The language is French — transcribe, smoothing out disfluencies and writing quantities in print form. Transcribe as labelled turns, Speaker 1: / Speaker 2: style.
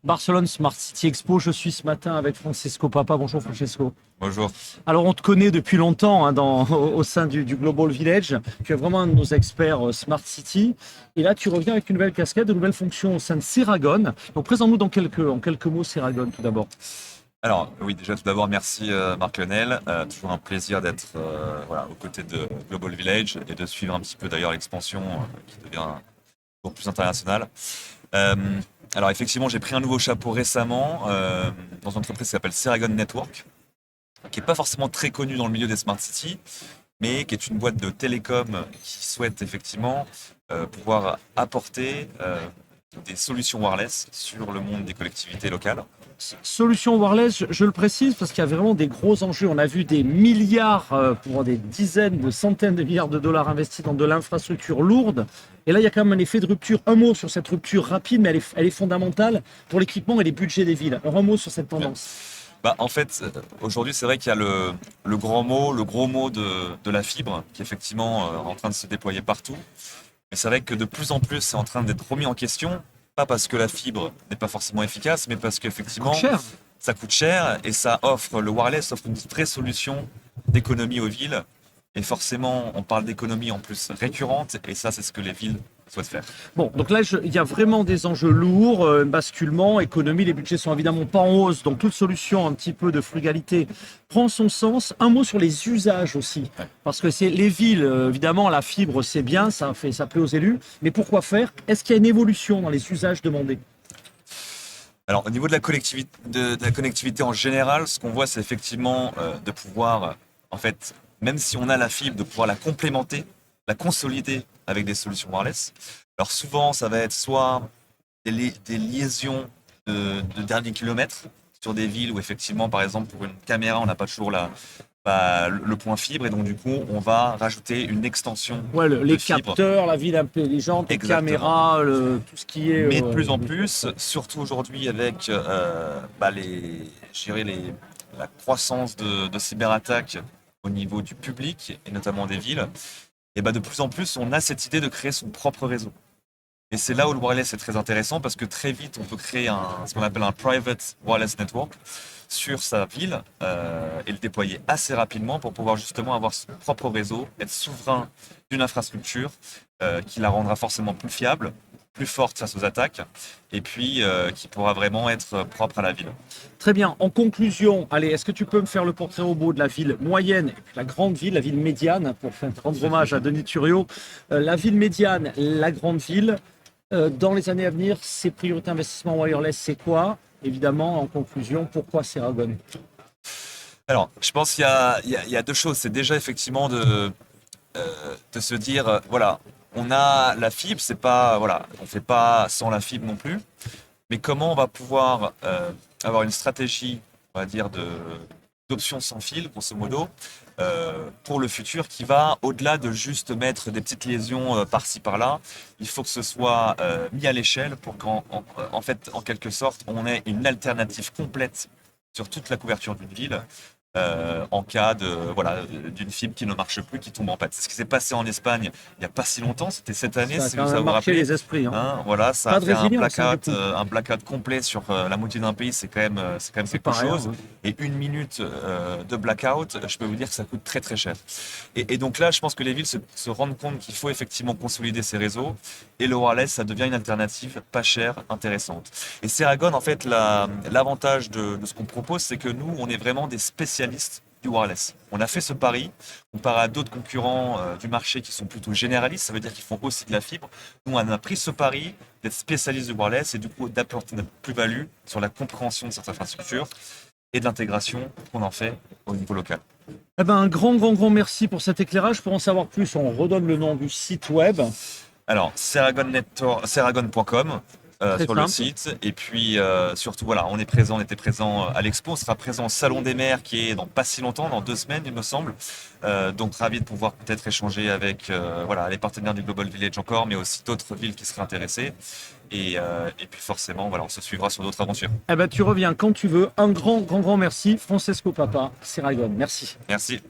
Speaker 1: Barcelone Smart City Expo. Je suis ce matin avec Francesco Papa. Bonjour Francesco.
Speaker 2: Bonjour.
Speaker 1: Alors on te connaît depuis longtemps hein, au sein du Global Village. Tu es vraiment un de nos experts Smart City. Et là tu reviens avec une nouvelle casquette, de nouvelles fonctions au sein de Ceragon. Donc présente-nous en quelques mots Ceragon tout d'abord.
Speaker 2: Alors oui, déjà tout d'abord merci Marc-Lionel. Toujours un plaisir d'être voilà, aux côtés de Global Village et de suivre un petit peu d'ailleurs l'expansion qui devient toujours plus internationale. Euh, alors effectivement, j'ai pris un nouveau chapeau récemment dans une entreprise qui s'appelle Ceragon Network, qui n'est pas forcément très connue dans le milieu des Smart City, mais qui est une boîte de télécom qui souhaite effectivement pouvoir apporter des solutions wireless sur le monde des collectivités locales.
Speaker 1: Solution wireless, je le précise parce qu'il y a vraiment des gros enjeux. On a vu des milliards pour des dizaines, de centaines de milliards de dollars investis dans de l'infrastructure lourde. Et là, il y a quand même un effet de rupture. Un mot sur cette rupture rapide, mais elle est fondamentale pour l'équipement et les budgets des villes. Alors, un mot sur cette tendance.
Speaker 2: Bah, en fait, aujourd'hui, c'est vrai qu'il y a le grand mot, le gros mot de la fibre qui est effectivement en train de se déployer partout. Mais c'est vrai que de plus en plus, c'est en train d'être remis en question. Pas parce que la fibre n'est pas forcément efficace, mais parce
Speaker 1: Coûte
Speaker 2: qu'effectivement,
Speaker 1: cher.
Speaker 2: ça coûte cher et le wireless offre une vraie solution d'économie aux villes. Et forcément, on parle d'économie en plus récurrente et ça, c'est ce que les villes souhaitent faire.
Speaker 1: Bon, donc là, il y a vraiment des enjeux lourds, basculement, économie, les budgets sont évidemment pas en hausse, donc toute solution un petit peu de frugalité prend son sens. Un mot sur les usages aussi,
Speaker 2: Ouais.
Speaker 1: parce que c'est les villes, évidemment, la fibre, c'est bien, ça plaît aux élus, mais pourquoi faire? Est-ce qu'il y a une évolution dans les usages demandés?
Speaker 2: Alors, au niveau de de la connectivité en général, ce qu'on voit, c'est effectivement de pouvoir, en fait, même si on a la fibre, de pouvoir la complémenter, la consolider avec des solutions wireless. Alors, souvent, ça va être soit des liaisons de dernier kilomètre sur des villes où, effectivement, par exemple, pour une caméra, on n'a pas toujours le point fibre et donc, du coup, on va rajouter une extension
Speaker 1: Ouais,
Speaker 2: de
Speaker 1: les
Speaker 2: fibre.
Speaker 1: capteurs, la ville intelligente, les
Speaker 2: Exactement.
Speaker 1: caméras, tout ce qui est...
Speaker 2: Mais de plus en plus, surtout aujourd'hui avec je dirais la croissance de cyberattaques au niveau du public et notamment des villes, et bah de plus en plus, on a cette idée de créer son propre réseau. Et c'est là où le wireless est très intéressant parce que très vite, on peut créer ce qu'on appelle un private wireless network sur sa ville et le déployer assez rapidement pour pouvoir justement avoir son propre réseau, être souverain d'une infrastructure qui la rendra forcément plus fiable, plus forte face aux attaques et puis qui pourra vraiment être propre à la ville.
Speaker 1: Très bien. En conclusion, allez, est-ce que tu peux me faire le portrait robot de la ville moyenne et puis la grande ville, la ville médiane, pour faire rendre hommage à Denis Thuriot. La ville médiane, la grande ville. Dans les années à venir, ces priorités d'investissement wireless, c'est quoi? Évidemment, en conclusion, pourquoi Ceragon?
Speaker 2: Alors, je pense qu'il y a deux choses. C'est déjà effectivement de se dire, voilà, on a la fibre, c'est pas, voilà, on fait pas sans la fibre non plus, mais comment on va pouvoir avoir une stratégie, on va dire, d'options sans fil, grosso modo, pour le futur qui va au-delà de juste mettre des petites liaisons par-ci par-là. Il faut que ce soit mis à l'échelle pour en fait, en quelque sorte, on ait une alternative complète sur toute la couverture d'une ville en cas d'une fibre qui ne marche plus, qui tombe en panne. C'est ce qui s'est passé en Espagne il n'y a pas si longtemps, c'était cette année,
Speaker 1: Ça a
Speaker 2: si vous
Speaker 1: quand même
Speaker 2: vous
Speaker 1: marqué
Speaker 2: rappelez.
Speaker 1: les esprits, hein.
Speaker 2: Hein, voilà, ça
Speaker 1: Pas
Speaker 2: a
Speaker 1: de
Speaker 2: fait
Speaker 1: résilience, hein, du coup.
Speaker 2: un blackout complet sur la moitié d'un pays, c'est quand même
Speaker 1: C'est
Speaker 2: quelque
Speaker 1: pas rien,
Speaker 2: chose.
Speaker 1: hein.
Speaker 2: Et une minute de blackout, je peux vous dire que ça coûte très très cher. Et donc là, je pense que les villes se rendent compte qu'il faut effectivement consolider ces réseaux. Et le wireless, ça devient une alternative pas chère, intéressante. Et Ceragon, en fait, l'avantage de ce qu'on propose, c'est que nous, on est vraiment des spécialistes du wireless. On a fait ce pari comparé à d'autres concurrents du marché qui sont plutôt généralistes, ça veut dire qu'ils font aussi de la fibre. Nous, on a pris ce pari d'être spécialiste du wireless et du coup d'apporter notre plus-value sur la compréhension de cette infrastructure et de l'intégration qu'on en fait au niveau local.
Speaker 1: Eh ben, un grand merci pour cet éclairage. Pour en savoir plus, on redonne le nom du site web.
Speaker 2: Alors, Ceragon.com
Speaker 1: Très
Speaker 2: sur le
Speaker 1: simple.
Speaker 2: site. Et puis, surtout, voilà, on était présent à l'Expo. On sera présent au Salon des maires qui est dans pas si longtemps, dans 2 semaines, il me semble. Donc, ravi de pouvoir peut-être échanger avec voilà, les partenaires du Global Village encore, mais aussi d'autres villes qui seraient intéressées. Et puis, forcément, voilà, on se suivra sur d'autres aventures.
Speaker 1: Eh ben, tu reviens quand tu veux. Un grand merci. Francesco Papa, Ceragon. Merci.
Speaker 2: Merci.